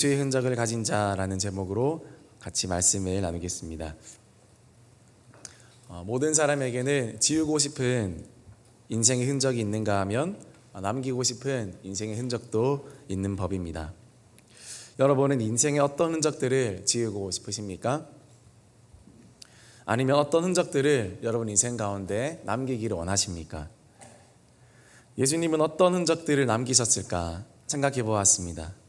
예수의 흔적을 가진 자라는 제목으로 같이 말씀을 나누겠습니다. 모든 사람에게는 지우고 싶은 인생의 흔적이 있는가 하면 남기고 싶은 인생의 흔적도 있는 법입니다. 여러분은 인생의 어떤 흔적들을 지우고 싶으십니까? 아니면 어떤 흔적들을 여러분 인생 가운데 남기기를 원하십니까? 예수님은 어떤 흔적들을 남기셨을까 생각해 보았습니다.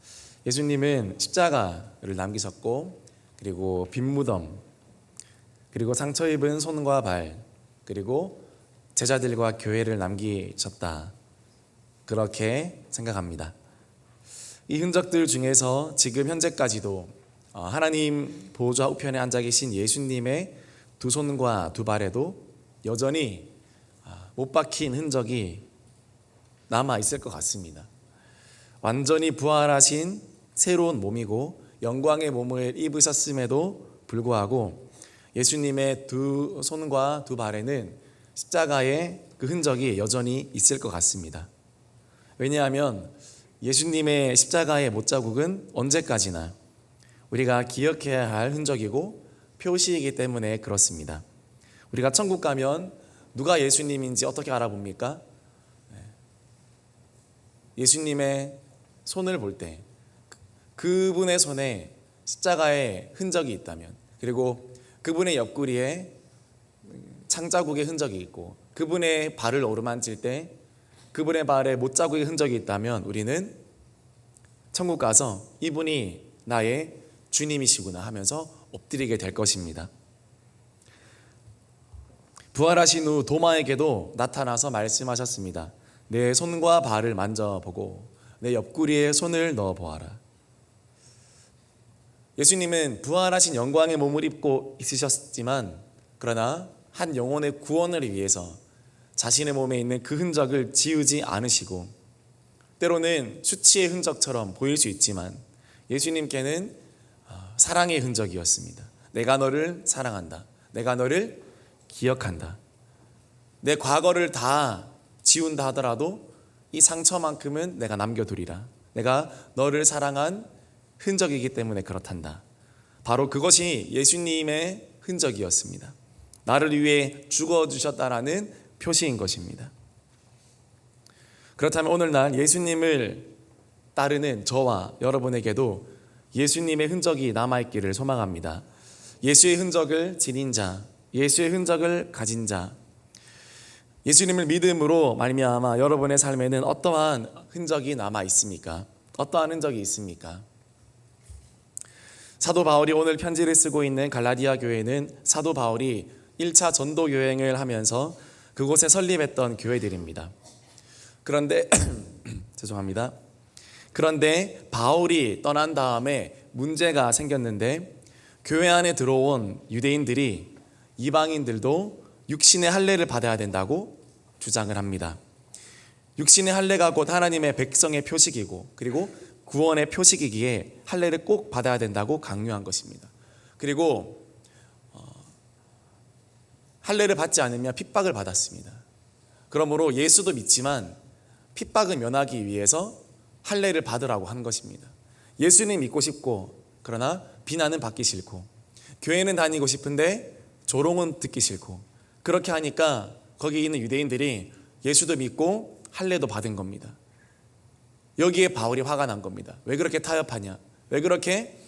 예수님은 십자가를 남기셨고, 그리고 빈무덤, 그리고 상처 입은 손과 발, 그리고 제자들과 교회를 남기셨다, 그렇게 생각합니다. 이 흔적들 중에서 지금 현재까지도 하나님 보좌 우편에 앉아 계신 예수님의 두 손과 두 발에도 여전히 못 박힌 흔적이 남아 있을 것 같습니다. 완전히 부활하신 새로운 몸이고 영광의 몸을 입으셨음에도 불구하고 예수님의 두 손과 두 발에는 십자가의 그 흔적이 여전히 있을 것 같습니다. 왜냐하면 예수님의 십자가의 못자국은 언제까지나 우리가 기억해야 할 흔적이고 표시이기 때문에 그렇습니다. 우리가 천국 가면 누가 예수님인지 어떻게 알아봅니까? 예수님의 손을 볼 때 그분의 손에 십자가의 흔적이 있다면, 그리고 그분의 옆구리에 창자국의 흔적이 있고 그분의 발을 어루만질 때 그분의 발에 못자국의 흔적이 있다면 우리는 천국 가서 이분이 나의 주님이시구나 하면서 엎드리게 될 것입니다. 부활하신 후 도마에게도 나타나서 말씀하셨습니다. 내 손과 발을 만져보고 내 옆구리에 손을 넣어보아라. 예수님은 부활하신 영광의 몸을 입고 있으셨지만, 그러나 한 영혼의 구원을 위해서 자신의 몸에 있는 그 흔적을 지우지 않으시고, 때로는 수치의 흔적처럼 보일 수 있지만 예수님께는 사랑의 흔적이었습니다. 내가 너를 사랑한다. 내가 너를 기억한다. 내 과거를 다 지운다 하더라도 이 상처만큼은 내가 남겨두리라. 내가 너를 사랑한 흔적이기 때문에 그렇단다. 바로 그것이 예수님의 흔적이었습니다. 나를 위해 죽어주셨다라는 표시인 것입니다. 그렇다면 오늘날 예수님을 따르는 저와 여러분에게도 예수님의 흔적이 남아있기를 소망합니다. 예수의 흔적을 지닌 자, 예수의 흔적을 가진 자, 예수님을 믿음으로 말미암아 여러분의 삶에는 어떠한 흔적이 남아 있습니까? 어떠한 흔적이 있습니까? 사도 바울이 오늘 편지를 쓰고 있는 갈라디아 교회는 사도 바울이 1차 전도 여행을 하면서 그곳에 설립했던 교회들입니다. 그런데 죄송합니다. 그런데 바울이 떠난 다음에 문제가 생겼는데, 교회 안에 들어온 유대인들이 이방인들도 육신의 할례를 받아야 된다고 주장을 합니다. 육신의 할례가 곧 하나님의 백성의 표식이고, 그리고 구원의 표식이기에 할례를 꼭 받아야 된다고 강요한 것입니다. 그리고 할례를 받지 않으면 핍박을 받았습니다. 그러므로 예수도 믿지만 핍박을 면하기 위해서 할례를 받으라고 한 것입니다. 예수님 믿고 싶고, 그러나 비난은 받기 싫고, 교회는 다니고 싶은데 조롱은 듣기 싫고, 그렇게 하니까 거기 있는 유대인들이 예수도 믿고 할례도 받은 겁니다. 여기에 바울이 화가 난 겁니다. 왜 그렇게 타협하냐? 왜 그렇게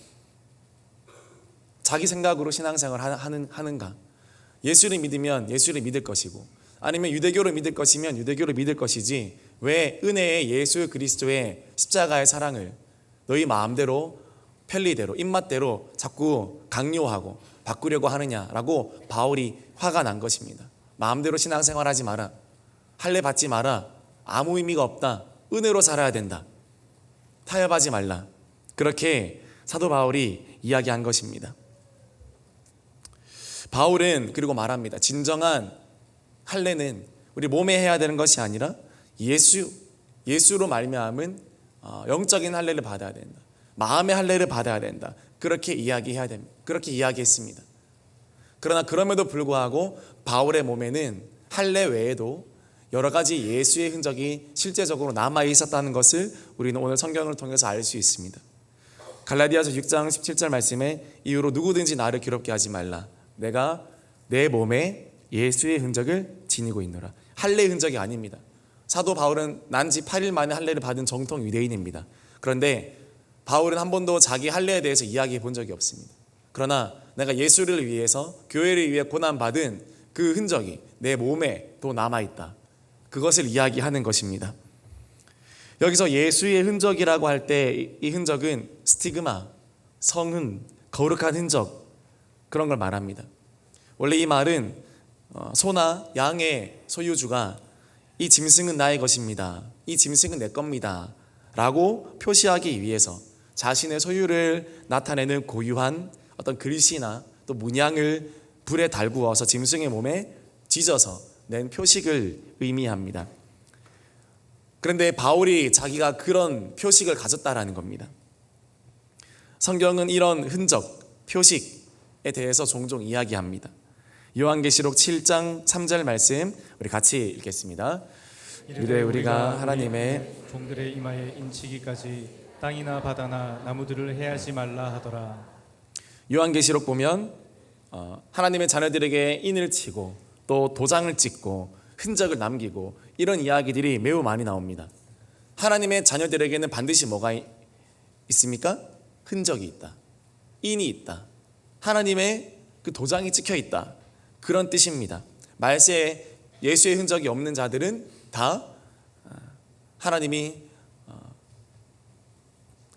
자기 생각으로 신앙생활 하는가? 예수를 믿으면 예수를 믿을 것이고, 아니면 유대교를 믿을 것이면 유대교를 믿을 것이지, 왜 은혜의 예수 그리스도의 십자가의 사랑을 너희 마음대로, 편리대로, 입맛대로 자꾸 강요하고 바꾸려고 하느냐라고 바울이 화가 난 것입니다. 마음대로 신앙생활하지 마라. 할례 받지 마라. 아무 의미가 없다. 은혜로 살아야 된다. 타협하지 말라. 그렇게 사도 바울이 이야기한 것입니다. 바울은 그리고 말합니다. 진정한 할례는 우리 몸에 해야 되는 것이 아니라 예수로 말미암은 영적인 할례를 받아야 된다. 마음의 할례를 받아야 된다. 그렇게 이야기해야 됩니다. 그렇게 이야기했습니다. 그러나 그럼에도 불구하고 바울의 몸에는 할례 외에도 여러 가지 예수의 흔적이 실제적으로 남아 있었다는 것을 우리는 오늘 성경을 통해서 알 수 있습니다. 갈라디아서 6장 17절 말씀에 이후로 누구든지 나를 괴롭게 하지 말라. 내가 내 몸에 예수의 흔적을 지니고 있노라. 할례의 흔적이 아닙니다. 사도 바울은 난지 8일 만에 할례를 받은 정통 유대인입니다. 그런데 바울은 한 번도 자기 할례에 대해서 이야기해 본 적이 없습니다. 그러나 내가 예수를 위해서, 교회를 위해 고난받은 그 흔적이 내 몸에 또 남아있다. 그것을 이야기하는 것입니다. 여기서 예수의 흔적이라고 할 때 이 흔적은 스티그마, 성흔, 거룩한 흔적, 그런 걸 말합니다. 원래 이 말은 소나 양의 소유주가 이 짐승은 나의 것입니다, 이 짐승은 내 겁니다 라고 표시하기 위해서 자신의 소유를 나타내는 고유한 어떤 글씨나 또 문양을 불에 달구어서 짐승의 몸에 찢어서 낸 표식을 의미합니다. 그런데 바울이 자기가 그런 표식을 가졌다라는 겁니다. 성경은 이런 흔적, 표식에 대해서 종종 이야기합니다. 요한계시록 7장 3절 말씀 우리 같이 읽겠습니다. 이르되 우리가 하나님의 종들의 이마에 인치기까지 땅이나 바다나 나무들을 해하지 말라 하더라. 요한계시록 보면 하나님의 자녀들에게 인을 치고 또 도장을 찍고 흔적을 남기고 이런 이야기들이 매우 많이 나옵니다. 하나님의 자녀들에게는 반드시 뭐가 있습니까? 흔적이 있다, 인이 있다, 하나님의 그 도장이 찍혀 있다, 그런 뜻입니다. 말세에 예수의 흔적이 없는 자들은 다 하나님이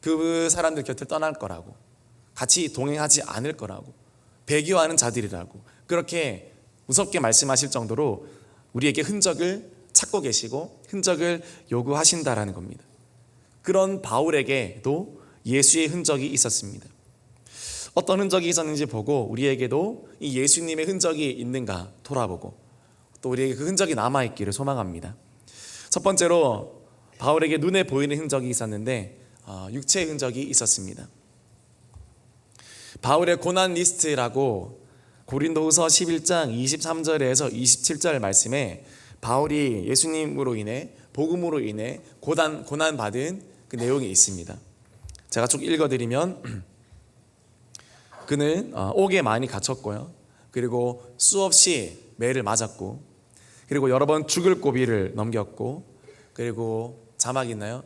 그 사람들 곁을 떠날 거라고, 같이 동행하지 않을 거라고, 배교하는 자들이라고 그렇게 무섭게 말씀하실 정도로 우리에게 흔적을 찾고 계시고 흔적을 요구하신다라는 겁니다. 그런 바울에게도 예수의 흔적이 있었습니다. 어떤 흔적이 있었는지 보고 우리에게도 이 예수님의 흔적이 있는가 돌아보고 또 우리에게 그 흔적이 남아있기를 소망합니다. 첫 번째로 바울에게 눈에 보이는 흔적이 있었는데 육체의 흔적이 있었습니다. 바울의 고난 리스트라고 고린도후서 11장 23절에서 27절 말씀에 바울이 예수님으로 인해, 복음으로 인해 고난받은 그 내용이 있습니다. 제가 쭉 읽어드리면 그는 옥에 많이 갇혔고요, 그리고 수없이 매를 맞았고, 그리고 여러 번 죽을 고비를 넘겼고, 그리고 자막 있나요?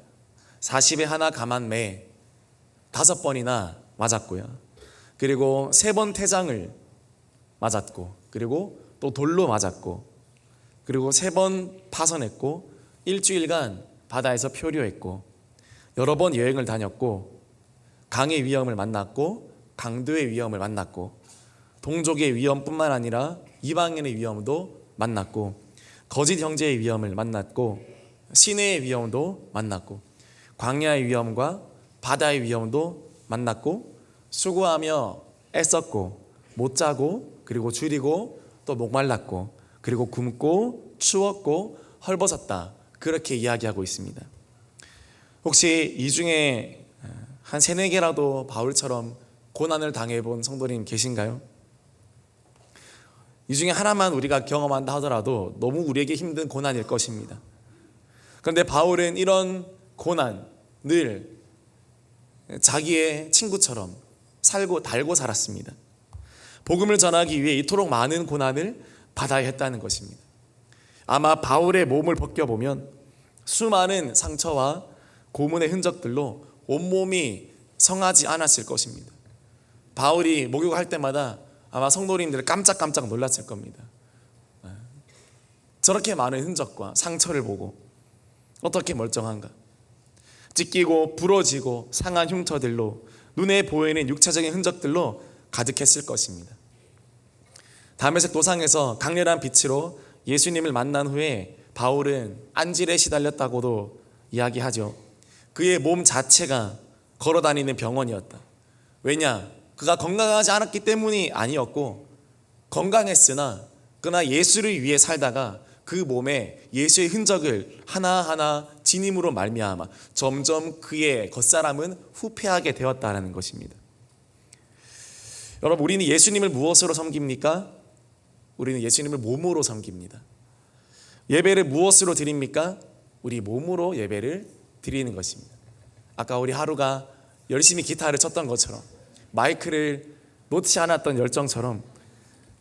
40에 하나 감한 매 5번이나 맞았고요, 그리고 3번 태장을 맞았고, 그리고 또 돌로 맞았고, 그리고 3번 파선했고, 일주일간 바다에서 표류했고, 여러 번 여행을 다녔고, 강의 위험을 만났고, 강도의 위험을 만났고, 동족의 위험뿐만 아니라 이방인의 위험도 만났고, 거짓 형제의 위험을 만났고, 시내의 위험도 만났고, 광야의 위험과 바다의 위험도 만났고, 수고하며 애썼고 못 자고, 그리고 줄이고 또 목말랐고, 그리고 굶고 추웠고 헐벗었다, 그렇게 이야기하고 있습니다. 혹시 이 중에 한 3-4개라도 바울처럼 고난을 당해본 성도님 계신가요? 이 중에 하나만 우리가 경험한다 하더라도 너무 우리에게 힘든 고난일 것입니다. 그런데 바울은 이런 고난을 자기의 친구처럼 달고 살았습니다. 복음을 전하기 위해 이토록 많은 고난을 받아야 했다는 것입니다. 아마 바울의 몸을 벗겨보면 수많은 상처와 고문의 흔적들로 온몸이 성하지 않았을 것입니다. 바울이 목욕할 때마다 아마 성도님들 깜짝깜짝 놀랐을 겁니다. 저렇게 많은 흔적과 상처를 보고 어떻게 멀쩡한가? 찢기고 부러지고 상한 흉터들로 눈에 보이는 육체적인 흔적들로 가득했을 것입니다. 다메섹 도상에서 강렬한 빛으로 예수님을 만난 후에 바울은 안질에 시달렸다고도 이야기하죠. 그의 몸 자체가 걸어다니는 병원이었다. 왜냐? 그가 건강하지 않았기 때문이 아니었고, 건강했으나 그러나 예수를 위해 살다가 그 몸에 예수의 흔적을 하나하나 지님으로 말미암아 점점 그의 겉사람은 후패하게 되었다는 것입니다. 여러분, 우리는 예수님을 무엇으로 섬깁니까? 우리는 예수님을 몸으로 섬깁니다. 예배를 무엇으로 드립니까? 우리 몸으로 예배를 드리는 것입니다. 아까 우리 하루가 열심히 기타를 쳤던 것처럼, 마이크를 놓지 않았던 열정처럼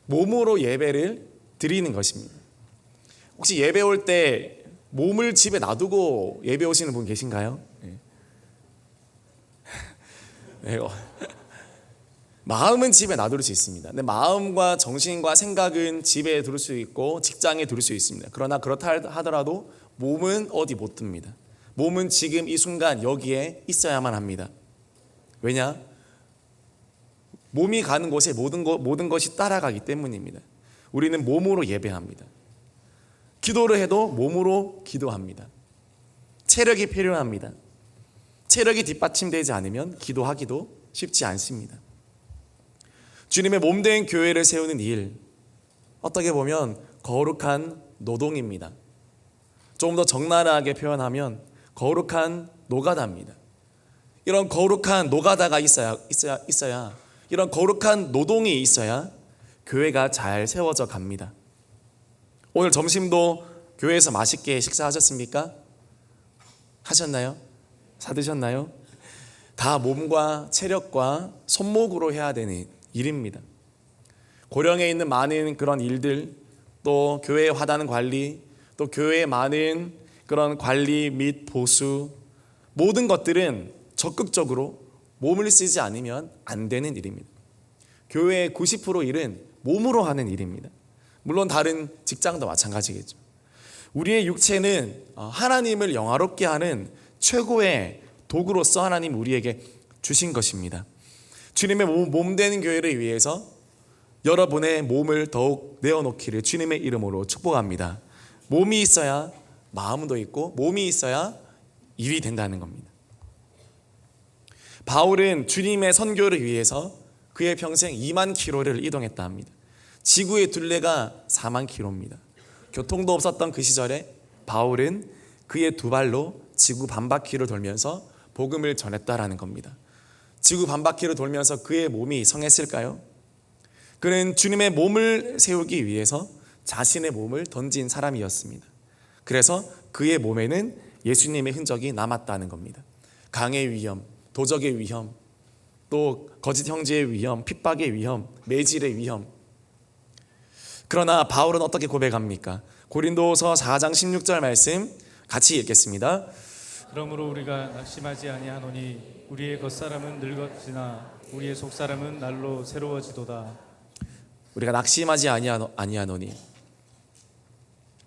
몸으로 예배를 드리는 것입니다. 혹시 예배 올 때 몸을 집에 놔두고 예배 오시는 분 계신가요? 네. 마음은 집에 놔둘 수 있습니다. 근데 마음과 정신과 생각은 집에 둘 수 있고 직장에 둘 수 있습니다. 그러나 그렇다 하더라도 몸은 어디 못 둡니다. 몸은 지금 이 순간 여기에 있어야만 합니다. 왜냐? 몸이 가는 곳에 모든 것이 따라가기 때문입니다. 우리는 몸으로 예배합니다. 기도를 해도 몸으로 기도합니다. 체력이 필요합니다. 체력이 뒷받침되지 않으면 기도하기도 쉽지 않습니다. 주님의 몸된 교회를 세우는 일, 어떻게 보면 거룩한 노동입니다. 조금 더 적나라하게 표현하면 거룩한 노가다입니다. 이런 거룩한 노가다가 있어야 이런 거룩한 노동이 있어야 교회가 잘 세워져 갑니다. 오늘 점심도 교회에서 맛있게 식사하셨습니까? 하셨나요? 사드셨나요? 다 몸과 체력과 손목으로 해야 되는 일입니다. 고령에 있는 많은 그런 일들, 또 교회의 화단 관리, 또 교회의 많은 그런 관리 및 보수, 모든 것들은 적극적으로 몸을 쓰지 않으면 안 되는 일입니다. 교회의 90% 일은 몸으로 하는 일입니다. 물론 다른 직장도 마찬가지겠죠. 우리의 육체는 하나님을 영화롭게 하는 최고의 도구로서 하나님 우리에게 주신 것입니다. 주님의 몸 되는 교회를 위해서 여러분의 몸을 더욱 내어놓기를 주님의 이름으로 축복합니다. 몸이 있어야 마음도 있고 몸이 있어야 일이 된다는 겁니다. 바울은 주님의 선교를 위해서 그의 평생 2만 킬로를 이동했다 합니다. 지구의 둘레가 4만 킬로입니다. 교통도 없었던 그 시절에 바울은 그의 두 발로 지구 반바퀴를 돌면서 복음을 전했다라는 겁니다. 지구 반바퀴를 돌면서 그의 몸이 성했을까요? 그는 주님의 몸을 세우기 위해서 자신의 몸을 던진 사람이었습니다. 그래서 그의 몸에는 예수님의 흔적이 남았다는 겁니다. 강의 위험, 도적의 위험, 또 거짓 형제의 위험, 핍박의 위험, 매질의 위험. 그러나 바울은 어떻게 고백합니까? 고린도서 4장 16절 말씀 같이 읽겠습니다. 그러므로 우리가 낙심하지 아니하노니 우리의 겉사람은 늙었으나 우리의 속사람은 날로 새로워지도다. 우리가 낙심하지 아니하노니,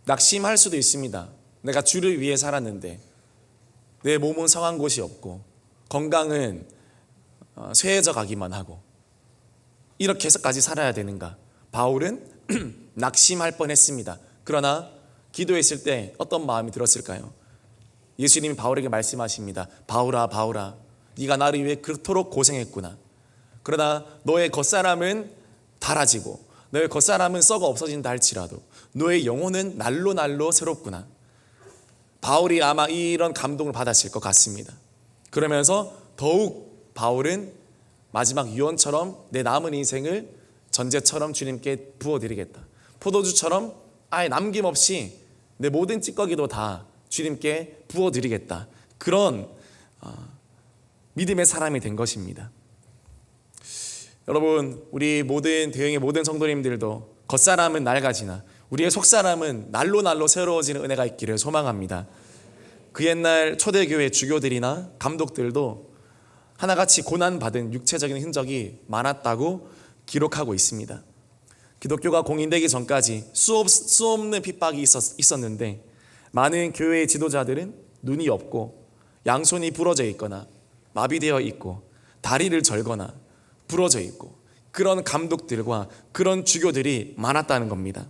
낙심할 수도 있습니다. 내가 주를 위해 살았는데 내 몸은 성한 곳이 없고 건강은 쇠해져 가기만 하고 이렇게 해서까지 살아야 되는가? 바울은 낙심할 뻔했습니다. 그러나 기도했을 때 어떤 마음이 들었을까요? 예수님이 바울에게 말씀하십니다. 바울아, 바울아, 네가 나를 위해 그토록 고생했구나. 그러나 너의 겉사람은 닳아지고 너의 겉사람은 썩어 없어진다 할지라도 너의 영혼은 날로 날로 새롭구나. 바울이 아마 이런 감동을 받았을 것 같습니다. 그러면서 더욱 바울은 마지막 유언처럼 내 남은 인생을 전제처럼 주님께 부어드리겠다. 포도주처럼 아예 남김없이 내 모든 찌꺼기도 다 주님께 부어드리겠다. 그런 믿음의 사람이 된 것입니다. 여러분, 우리 모든 대형의 모든 성도님들도 겉사람은 낡아지나 우리의 속사람은 날로 날로 새로워지는 은혜가 있기를 소망합니다. 그 옛날 초대교회 주교들이나 감독들도 하나같이 고난받은 육체적인 흔적이 많았다고 기록하고 있습니다. 기독교가 공인되기 전까지 수 없는 핍박이 있었는데 많은 교회의 지도자들은 눈이 없고 양손이 부러져 있거나 마비되어 있고 다리를 절거나 부러져 있고 그런 감독들과 그런 주교들이 많았다는 겁니다.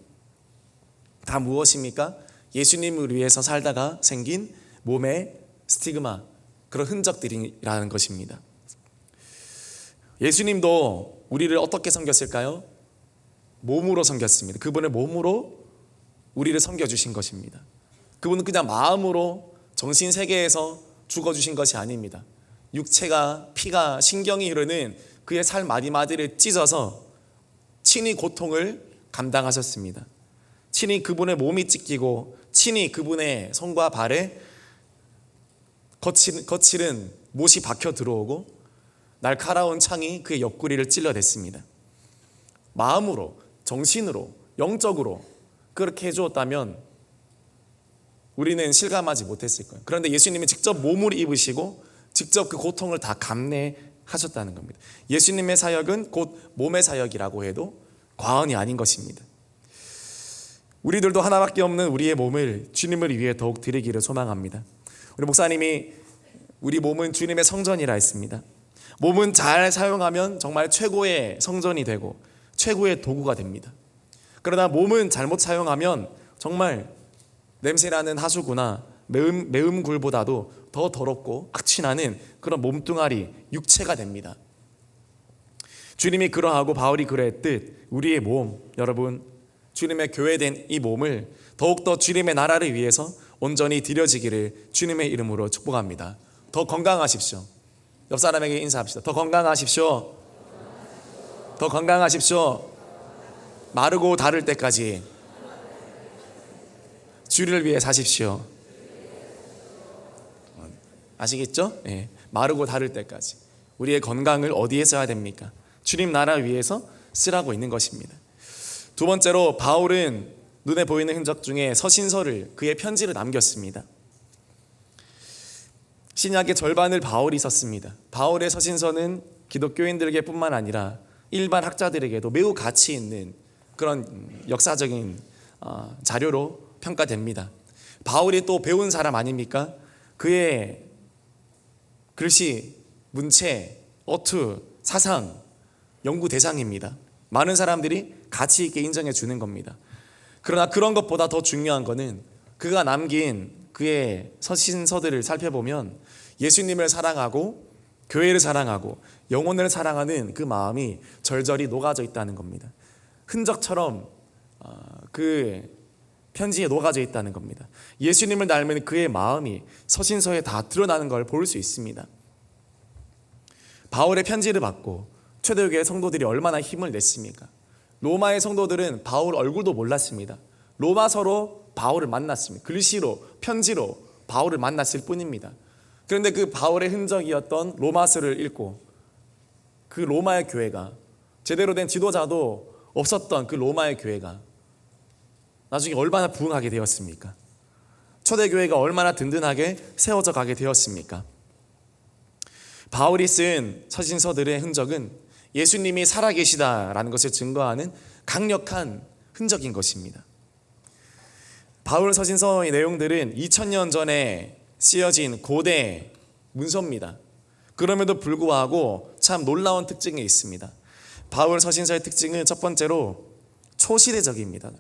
다 무엇입니까? 예수님을 위해서 살다가 생긴 몸의 스티그마, 그런 흔적들이라는 것입니다. 예수님도 우리를 어떻게 섬겼을까요? 몸으로 섬겼습니다. 그분의 몸으로 우리를 섬겨주신 것입니다. 그분은 그냥 마음으로 정신 세계에서 죽어주신 것이 아닙니다. 육체가, 피가, 신경이 흐르는 그의 삶 마디마디를 찢어서 친히 고통을 감당하셨습니다. 친히 그분의 몸이 찢기고 친히 그분의 손과 발에 거칠은 못이 박혀 들어오고 날카로운 창이 그의 옆구리를 찔러댔습니다. 마음으로, 정신으로, 영적으로 그렇게 해주었다면 우리는 실감하지 못했을 거예요. 그런데 예수님이 직접 몸을 입으시고 직접 그 고통을 다 감내하셨다는 겁니다. 예수님의 사역은 곧 몸의 사역이라고 해도 과언이 아닌 것입니다. 우리들도 하나밖에 없는 우리의 몸을 주님을 위해 더욱 드리기를 소망합니다. 우리 목사님이 우리 몸은 주님의 성전이라 했습니다. 몸은 잘 사용하면 정말 최고의 성전이 되고 최고의 도구가 됩니다. 그러나 몸은 잘못 사용하면 정말 냄새나는 하수구나 매운 굴보다도 더 더럽고 악취나는 그런 몸뚱아리, 육체가 됩니다. 주님이 그러하고 바울이 그랬듯 우리의 몸, 여러분, 주님의 교회된 이 몸을 더욱더 주님의 나라를 위해서 온전히 드려지기를 주님의 이름으로 축복합니다. 더 건강하십시오. 옆 사람에게 인사합시다. 더 건강하십시오. 더 건강하십시오. 마르고 닳을 때까지 주를 위해 사십시오. 아시겠죠? 예. 마르고 닳을 때까지 우리의 건강을 어디에 써야 됩니까? 주님 나라 위해서 쓰라고 있는 것입니다. 두 번째로 바울은 눈에 보이는 흔적 중에 서신서를, 그의 편지를 남겼습니다. 신약의 절반을 바울이 썼습니다. 바울의 서신서는 기독교인들에게 뿐만 아니라 일반 학자들에게도 매우 가치 있는 그런 역사적인 자료로 평가됩니다. 바울이 또 배운 사람 아닙니까? 그의 글씨, 문체, 어투, 사상, 연구 대상입니다. 많은 사람들이 가치 있게 인정해 주는 겁니다. 그러나 그런 것보다 더 중요한 것은 그가 남긴 그의 서신서들을 살펴보면 예수님을 사랑하고 교회를 사랑하고 영혼을 사랑하는 그 마음이 절절히 녹아져 있다는 겁니다. 흔적처럼 그 편지에 녹아져 있다는 겁니다. 예수님을 닮은 그의 마음이 서신서에 다 드러나는 걸 볼 수 있습니다. 바울의 편지를 받고 초대교회 성도들이 얼마나 힘을 냈습니까? 로마의 성도들은 바울 얼굴도 몰랐습니다. 로마서로 바울을 만났습니다. 글씨로, 편지로 바울을 만났을 뿐입니다. 그런데 그 바울의 흔적이었던 로마서를 읽고 그 로마의 교회가, 제대로 된 지도자도 없었던 그 로마의 교회가 나중에 얼마나 부흥하게 되었습니까? 초대교회가 얼마나 든든하게 세워져 가게 되었습니까? 바울이 쓴 서신서들의 흔적은 예수님이 살아계시다라는 것을 증거하는 강력한 흔적인 것입니다. 바울 서신서의 내용들은 2000년 전에 쓰여진 고대 문서입니다. 그럼에도 불구하고 참 놀라운 특징이 있습니다. 바울 서신서의 특징은 첫 번째로 초시대적입니다.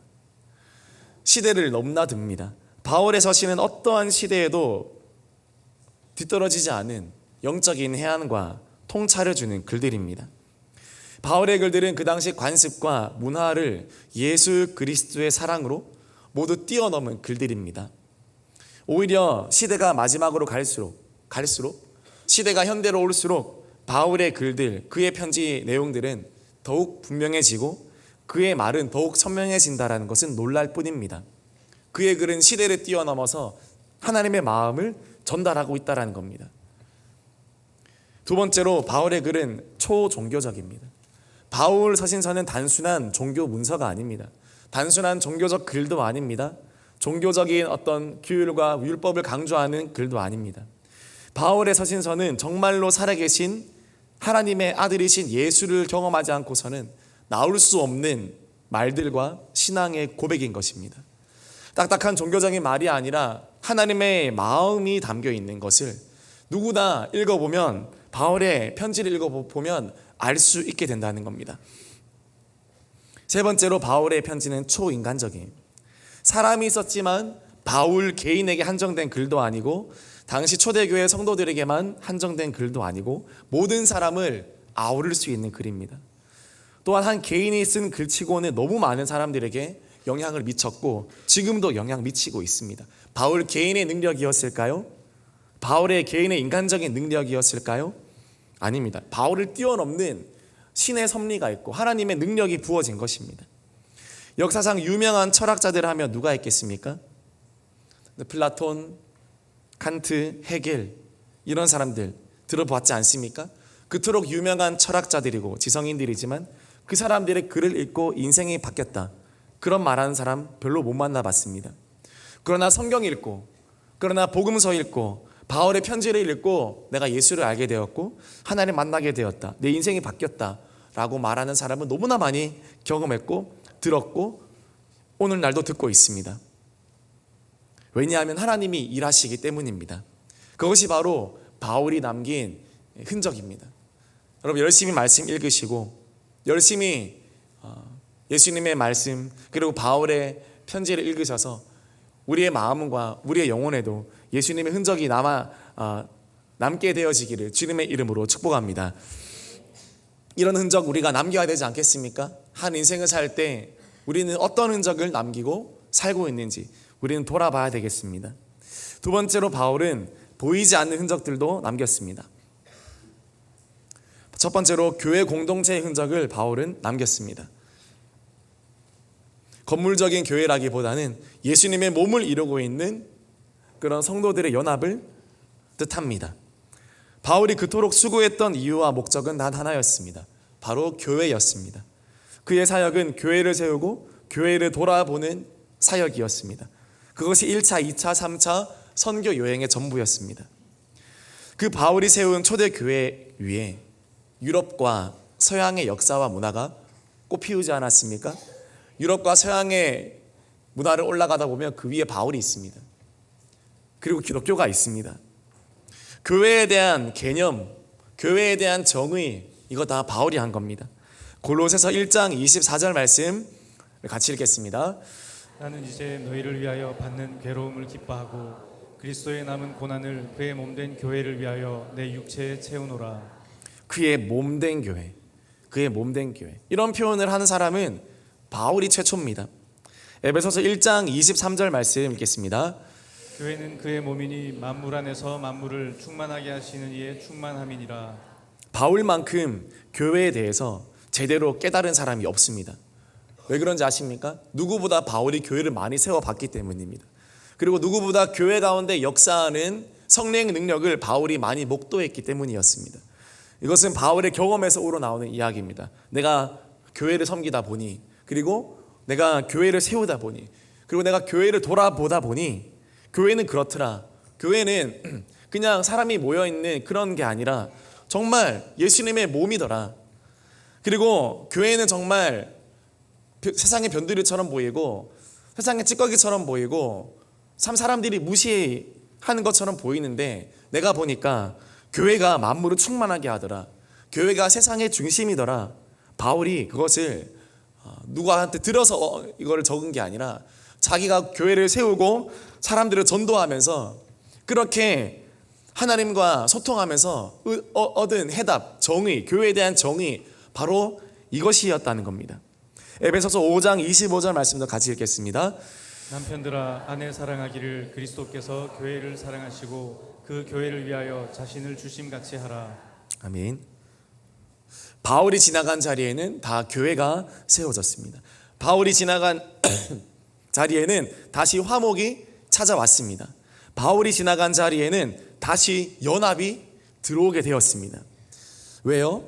시대를 넘나듭니다. 바울의 서신은 어떠한 시대에도 뒤떨어지지 않은 영적인 해안과 통찰을 주는 글들입니다. 바울의 글들은 그 당시 관습과 문화를 예수 그리스도의 사랑으로 모두 뛰어넘은 글들입니다. 오히려 시대가 마지막으로 갈수록 시대가 현대로 올수록 바울의 글들, 그의 편지 내용들은 더욱 분명해지고 그의 말은 더욱 선명해진다는 것은 놀랄 뿐입니다. 그의 글은 시대를 뛰어넘어서 하나님의 마음을 전달하고 있다는 겁니다. 두 번째로 바울의 글은 초종교적입니다. 바울 서신서는 단순한 종교 문서가 아닙니다. 단순한 종교적 글도 아닙니다. 종교적인 어떤 규율과 율법을 강조하는 글도 아닙니다. 바울의 서신서는 정말로 살아계신 하나님의 아들이신 예수를 경험하지 않고서는 나올 수 없는 말들과 신앙의 고백인 것입니다. 딱딱한 종교적인 말이 아니라 하나님의 마음이 담겨 있는 것을 누구나 읽어보면, 바울의 편지를 읽어보면 알 수 있게 된다는 겁니다. 세 번째로 바울의 편지는 초인간적이에요. 사람이 썼지만 바울 개인에게 한정된 글도 아니고 당시 초대교회 성도들에게만 한정된 글도 아니고 모든 사람을 아우를 수 있는 글입니다. 또한 한 개인이 쓴 글치고는 너무 많은 사람들에게 영향을 미쳤고 지금도 영향 미치고 있습니다. 바울 개인의 능력이었을까요? 바울의 개인의 인간적인 능력이었을까요? 아닙니다. 바울을 뛰어넘는 신의 섭리가 있고 하나님의 능력이 부어진 것입니다. 역사상 유명한 철학자들 하면 누가 있겠습니까? 플라톤, 칸트, 헤겔, 이런 사람들 들어봤지 않습니까? 그토록 유명한 철학자들이고 지성인들이지만 그 사람들의 글을 읽고 인생이 바뀌었다, 그런 말하는 사람 별로 못 만나봤습니다. 그러나 성경 읽고, 그러나 복음서 읽고, 바울의 편지를 읽고 내가 예수를 알게 되었고 하나님 만나게 되었다, 내 인생이 바뀌었다 라고 말하는 사람은 너무나 많이 경험했고 들었고 오늘날도 듣고 있습니다. 왜냐하면 하나님이 일하시기 때문입니다. 그것이 바로 바울이 남긴 흔적입니다. 여러분, 열심히 말씀 읽으시고 열심히 예수님의 말씀 그리고 바울의 편지를 읽으셔서 우리의 마음과 우리의 영혼에도 예수님의 흔적이 남게 되어지기를 주님의 이름으로 축복합니다. 이런 흔적 우리가 남겨야 되지 않겠습니까? 한 인생을 살 때 우리는 어떤 흔적을 남기고 살고 있는지 우리는 돌아봐야 되겠습니다. 두 번째로 바울은 보이지 않는 흔적들도 남겼습니다. 첫 번째로 교회 공동체의 흔적을 바울은 남겼습니다. 건물적인 교회라기보다는 예수님의 몸을 이루고 있는 그런 성도들의 연합을 뜻합니다. 바울이 그토록 수고했던 이유와 목적은 단 하나였습니다. 바로 교회였습니다. 그의 사역은 교회를 세우고 교회를 돌아보는 사역이었습니다. 그것이 1차, 2차, 3차 선교 여행의 전부였습니다. 그 바울이 세운 초대교회 위에 유럽과 서양의 역사와 문화가 꽃피우지 않았습니까? 유럽과 서양의 문화를 올라가다 보면 그 위에 바울이 있습니다. 그리고 기독교가 있습니다. 교회에 대한 개념, 교회에 대한 정의, 이거 다 바울이 한 겁니다. 골로새서 1장 24절 말씀 같이 읽겠습니다. 나는 이제 너희를 위하여 받는 괴로움을 기뻐하고 그리스도의 남은 고난을 그의 몸된 교회를 위하여 내 육체에 채우노라. 그의 몸된 교회, 그의 몸된 교회, 이런 표현을 하는 사람은 바울이 최초입니다. 에베소서 1장 23절 말씀 읽겠습니다. 교회는 그의 몸이니 만물 안에서 만물을 충만하게 하시는 이의 충만함이니라. 바울만큼 교회에 대해서 제대로 깨달은 사람이 없습니다. 왜 그런지 아십니까? 누구보다 바울이 교회를 많이 세워봤기 때문입니다. 그리고 누구보다 교회 가운데 역사하는 성령의 능력을 바울이 많이 목도했기 때문이었습니다. 이것은 바울의 경험에서 우러나오는 이야기입니다. 내가 교회를 섬기다 보니, 그리고 내가 교회를 세우다 보니, 그리고 내가 교회를 돌아보다 보니 교회는 그렇더라. 교회는 그냥 사람이 모여있는 그런 게 아니라 정말 예수님의 몸이더라. 그리고 교회는 정말 세상의 변두리처럼 보이고 세상의 찌꺼기처럼 보이고 참 사람들이 무시하는 것처럼 보이는데 내가 보니까 교회가 만물을 충만하게 하더라. 교회가 세상의 중심이더라. 바울이 그것을 누구한테 들어서 이거를 적은 게 아니라 자기가 교회를 세우고 사람들을 전도하면서 그렇게 하나님과 소통하면서 얻은 해답, 정의, 교회에 대한 정의, 바로 이것이었다는 겁니다. 에베소서 5장 25절 말씀도 같이 읽겠습니다. 남편들아 아내 사랑하기를 그리스도께서 교회를 사랑하시고 그 교회를 위하여 자신을 주심같이 하라. 아멘. 바울이 지나간 자리에는 다 교회가 세워졌습니다. 바울이 지나간 자리에는 다시 화목이 찾아왔습니다. 바울이 지나간 자리에는 다시 연합이 들어오게 되었습니다. 왜요?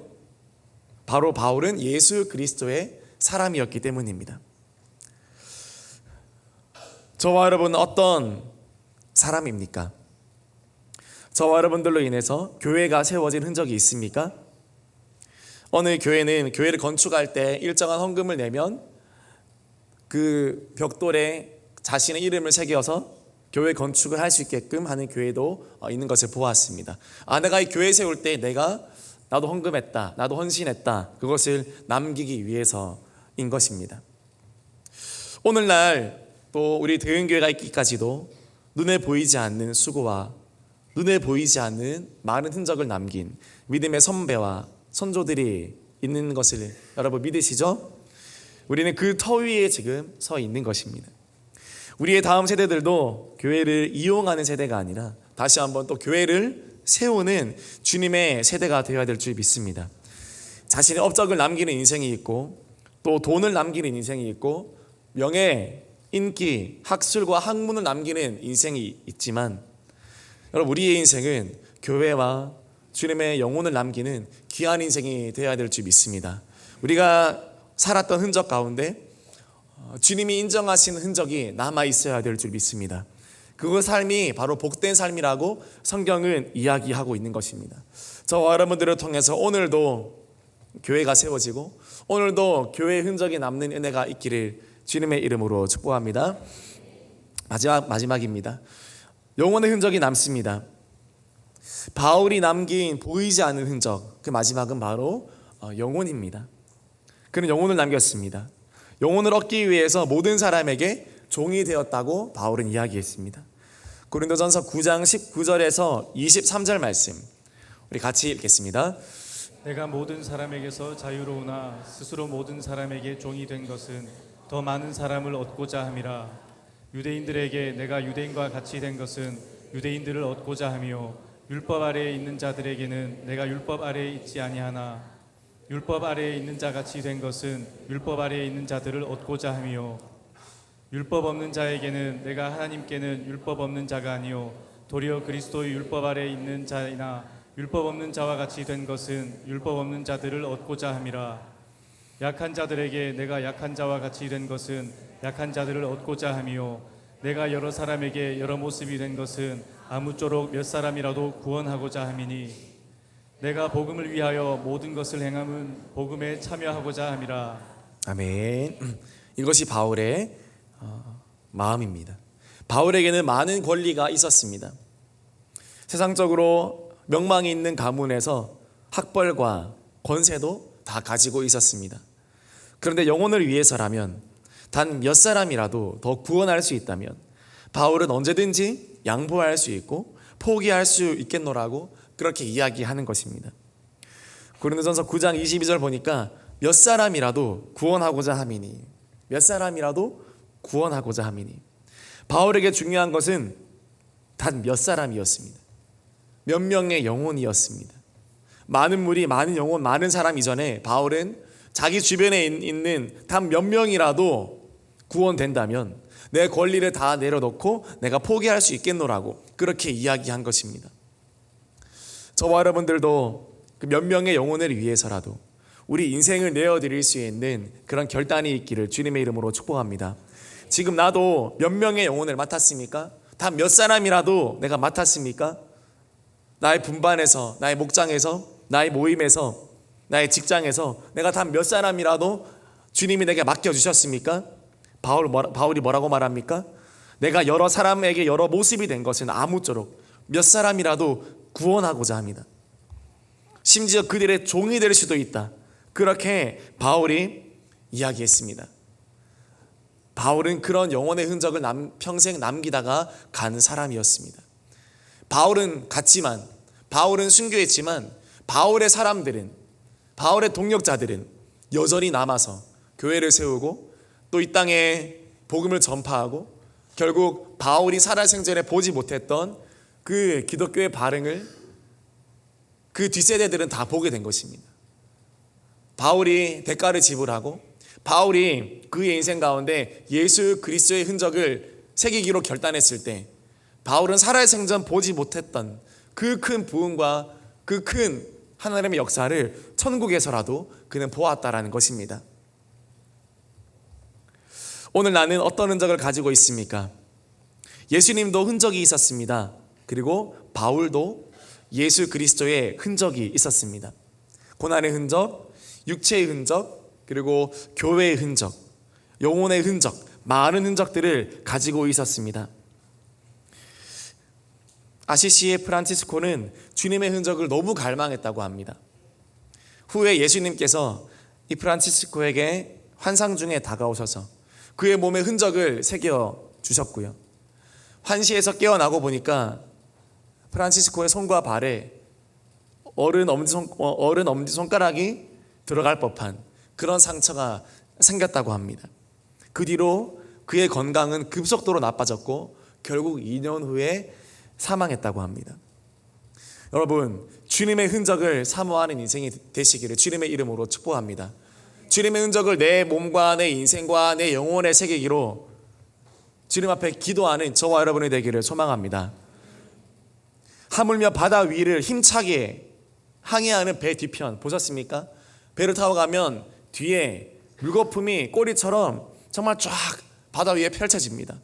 바로 바울은 예수 그리스도의 사람이었기 때문입니다. 저와 여러분은 어떤 사람입니까? 저와 여러분들로 인해서 교회가 세워진 흔적이 있습니까? 어느 교회는 교회를 건축할 때 일정한 헌금을 내면 그 벽돌에 자신의 이름을 새겨서 교회 건축을 할 수 있게끔 하는 교회도 있는 것을 보았습니다. 내가 이 교회 세울 때 나도 헌금했다, 나도 헌신했다, 그것을 남기기 위해서인 것입니다. 오늘날 또 우리 대흥교회가 있기까지도 눈에 보이지 않는 수고와 눈에 보이지 않는 많은 흔적을 남긴 믿음의 선배와 선조들이 있는 것을 여러분 믿으시죠? 우리는 그 터 위에 지금 서 있는 것입니다. 우리의 다음 세대들도 교회를 이용하는 세대가 아니라 다시 한번 또 교회를 세우는 주님의 세대가 되어야 될 줄 믿습니다. 자신의 업적을 남기는 인생이 있고 또 돈을 남기는 인생이 있고 명예, 인기, 학술과 학문을 남기는 인생이 있지만 여러분 우리의 인생은 교회와 주님의 영혼을 남기는 귀한 인생이 되어야 될 줄 믿습니다. 우리가 살았던 흔적 가운데 주님이 인정하시는 흔적이 남아 있어야 될 줄 믿습니다. 그 삶이 바로 복된 삶이라고 성경은 이야기하고 있는 것입니다. 저와 여러분들을 통해서 오늘도 교회가 세워지고 오늘도 교회의 흔적이 남는 은혜가 있기를 주님의 이름으로 축복합니다. 마지막입니다. 영혼의 흔적이 남습니다. 바울이 남긴 보이지 않는 흔적, 그 마지막은 바로 영혼입니다. 그는 영혼을 남겼습니다. 영혼을 얻기 위해서 모든 사람에게 종이 되었다고 바울은 이야기했습니다. 고린도전서 9장 19절에서 23절 말씀 우리 같이 읽겠습니다. 내가 모든 사람에게서 자유로우나 스스로 모든 사람에게 종이 된 것은 더 많은 사람을 얻고자 함이라. 유대인들에게 내가 유대인과 같이 된 것은 유대인들을 얻고자 함이요 율법 아래에 있는 자들에게는 내가 율법 아래에 있지 아니하나 율법 아래에 있는 자 같이 된 것은 율법 아래에 있는 자들을 얻고자 함이요 율법 없는 자에게는 내가 하나님께는 율법 없는 자가 아니요 도리어 그리스도의 율법 아래에 있는 자이나 율법 없는 자와 같이 된 것은 율법 없는 자들을 얻고자 함이라. 약한 자들에게 내가 약한 자와 같이 된 것은 약한 자들을 얻고자 함이요 내가 여러 사람에게 여러 모습이 된 것은 아무쪼록 몇 사람이라도 구원하고자 함이니 내가 복음을 위하여 모든 것을 행함은 복음에 참여하고자 함이라. 아멘. 이것이 바울의 마음입니다. 바울에게는 많은 권리가 있었습니다. 세상적으로 명망이 있는 가문에서 학벌과 권세도 다 가지고 있었습니다. 그런데 영혼을 위해서라면 단 몇 사람이라도 더 구원할 수 있다면 바울은 언제든지 양보할 수 있고 포기할 수 있겠노라고 그렇게 이야기하는 것입니다. 고린도전서 9장 22절 보니까 몇 사람이라도 구원하고자 함이니 몇 사람이라도 구원하고자 함이니 바울에게 중요한 것은 단 몇 사람이었습니다. 몇 명의 영혼이었습니다. 많은 무리, 많은 영혼, 많은 사람 이전에 바울은 자기 주변에 있는 단 몇 명이라도 구원된다면 내 권리를 다 내려놓고 내가 포기할 수 있겠노라고 그렇게 이야기한 것입니다. 저와 여러분들도 그 몇 명의 영혼을 위해서라도 우리 인생을 내어드릴 수 있는 그런 결단이 있기를 주님의 이름으로 축복합니다. 지금 나도 몇 명의 영혼을 맡았습니까? 단 몇 사람이라도 내가 맡았습니까? 나의 분반에서, 나의 목장에서, 나의 모임에서, 나의 직장에서 내가 단 몇 사람이라도 주님이 내게 맡겨주셨습니까? 바울이 뭐라고 말합니까? 내가 여러 사람에게 여러 모습이 된 것은 아무쪼록 몇 사람이라도 구원하고자 합니다. 심지어 그들의 종이 될 수도 있다. 그렇게 바울이 이야기했습니다. 바울은 그런 영혼의 흔적을 평생 남기다가 간 사람이었습니다. 바울은 갔지만, 바울은 순교했지만 바울의 사람들은, 바울의 동역자들은 여전히 남아서 교회를 세우고 또 이 땅에 복음을 전파하고 결국 바울이 살아생전에 보지 못했던 그 기독교의 발흥을 그 뒷세대들은 다 보게 된 것입니다. 바울이 대가를 지불하고 바울이 그의 인생 가운데 예수 그리스도의 흔적을 새기기로 결단했을 때 바울은 살아생전 보지 못했던 그 큰 부흥과 그 큰 하나님의 역사를 천국에서라도 그는 보았다라는 것입니다. 오늘 나는 어떤 흔적을 가지고 있습니까? 예수님도 흔적이 있었습니다. 그리고 바울도 예수 그리스도의 흔적이 있었습니다. 고난의 흔적, 육체의 흔적, 그리고 교회의 흔적, 영혼의 흔적, 많은 흔적들을 가지고 있었습니다. 아시시의 프란치스코는 주님의 흔적을 너무 갈망했다고 합니다. 후에 예수님께서 이 프란치스코에게 환상 중에 다가오셔서 그의 몸에 흔적을 새겨 주셨고요. 환시에서 깨어나고 보니까 프란치스코의 손과 발에 어른 엄지손가락이 들어갈 법한 그런 상처가 생겼다고 합니다. 그 뒤로 그의 건강은 급속도로 나빠졌고 결국 2년 후에 사망했다고 합니다. 여러분, 주님의 흔적을 사모하는 인생이 되시기를 주님의 이름으로 축복합니다. 주님의 흔적을 내 몸과 내 인생과 내 영혼에 새기기로 주님 앞에 기도하는 저와 여러분이 되기를 소망합니다. 하물며 바다 위를 힘차게 항해하는 배 뒤편 보셨습니까? 배를 타고 가면 뒤에 물거품이 꼬리처럼 정말 쫙 바다 위에 펼쳐집니다.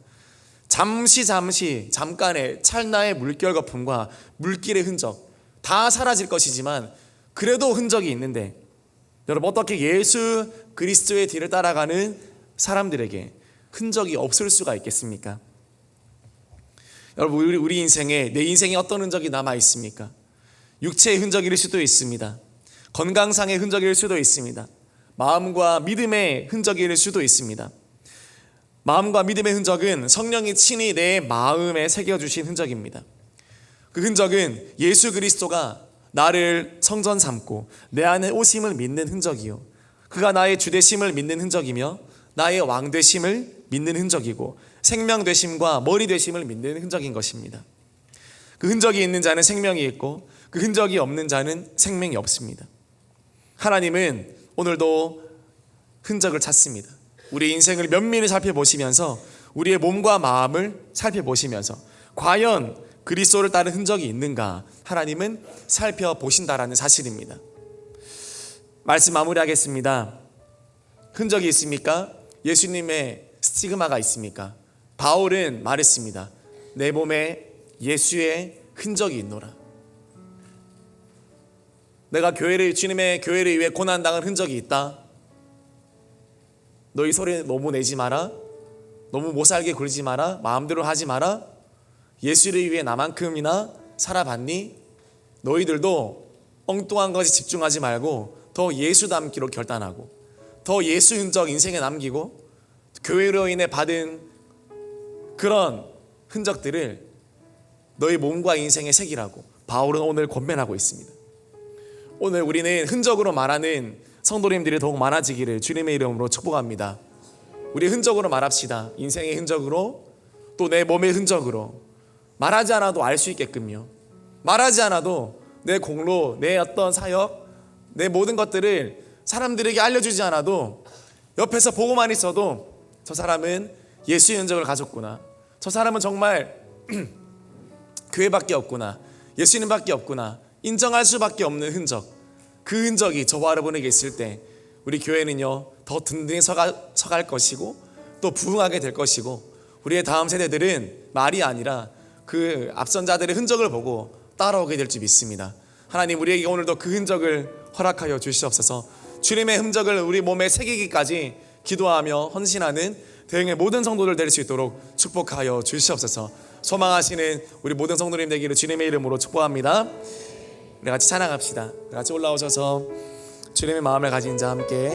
잠깐의 찰나의 물결 거품과 물길의 흔적 다 사라질 것이지만 그래도 흔적이 있는데, 여러분 어떻게 예수 그리스도의 뒤를 따라가는 사람들에게 흔적이 없을 수가 있겠습니까? 여러분 우리 인생에, 내 인생에 어떤 흔적이 남아 있습니까? 육체의 흔적일 수도 있습니다. 건강상의 흔적일 수도 있습니다. 마음과 믿음의 흔적일 수도 있습니다. 마음과 믿음의 흔적은 성령이 친히 내 마음에 새겨주신 흔적입니다. 그 흔적은 예수 그리스도가 나를 성전 삼고 내 안에 오심을 믿는 흔적이요, 그가 나의 주되심을 믿는 흔적이며 나의 왕되심을 믿는 흔적이고 생명되심과 머리되심을 믿는 흔적인 것입니다. 그 흔적이 있는 자는 생명이 있고 그 흔적이 없는 자는 생명이 없습니다. 하나님은 오늘도 흔적을 찾습니다. 우리 인생을 면밀히 살펴보시면서 우리의 몸과 마음을 살펴보시면서 과연 그리스도를 따른 흔적이 있는가 하나님은 살펴보신다라는 사실입니다. 말씀 마무리하겠습니다. 흔적이 있습니까? 예수님의 스티그마가 있습니까? 바울은 말했습니다. 내 몸에 예수의 흔적이 있노라. 내가 주님의 교회를 위해 고난당한 흔적이 있다. 너희 소리 너무 내지 마라. 너무 못살게 굴지 마라. 마음대로 하지 마라. 예수를 위해 나만큼이나 살아봤니? 너희들도 엉뚱한 것에 집중하지 말고 더 예수 닮기로 결단하고 더 예수 흔적 인생에 남기고 교회로 인해 받은 그런 흔적들을 너희 몸과 인생에 새기라고 바울은 오늘 권면하고 있습니다. 오늘 우리는 흔적으로 말하는 성도님들이 더욱 많아지기를 주님의 이름으로 축복합니다. 우리 흔적으로 말합시다. 인생의 흔적으로, 또 내 몸의 흔적으로. 말하지 않아도 알 수 있게끔요. 말하지 않아도 내 공로, 내 어떤 사역, 내 모든 것들을 사람들에게 알려주지 않아도 옆에서 보고만 있어도 저 사람은 예수의 흔적을 가졌구나, 저 사람은 정말 교회밖에 없구나, 예수님밖에 없구나 인정할 수밖에 없는 흔적, 그 흔적이 저와 여러분에게 있을 때 우리 교회는요 더 든든히 서갈 것이고 또 부흥하게 될 것이고, 우리의 다음 세대들은 말이 아니라 그 앞선 자들의 흔적을 보고 따라오게 될 줄 믿습니다. 하나님 우리에게 오늘도 그 흔적을 허락하여 주시옵소서. 주님의 흔적을 우리 몸에 새기기까지 기도하며 헌신하는 대형의 모든 성도들 될 수 있도록 축복하여 주시옵소서. 소망하시는 우리 모든 성도님 되기를 주님의 이름으로 축복합니다. 우리 같이 찬양합시다. 같이 올라오셔서 주님의 마음을 가진 자 함께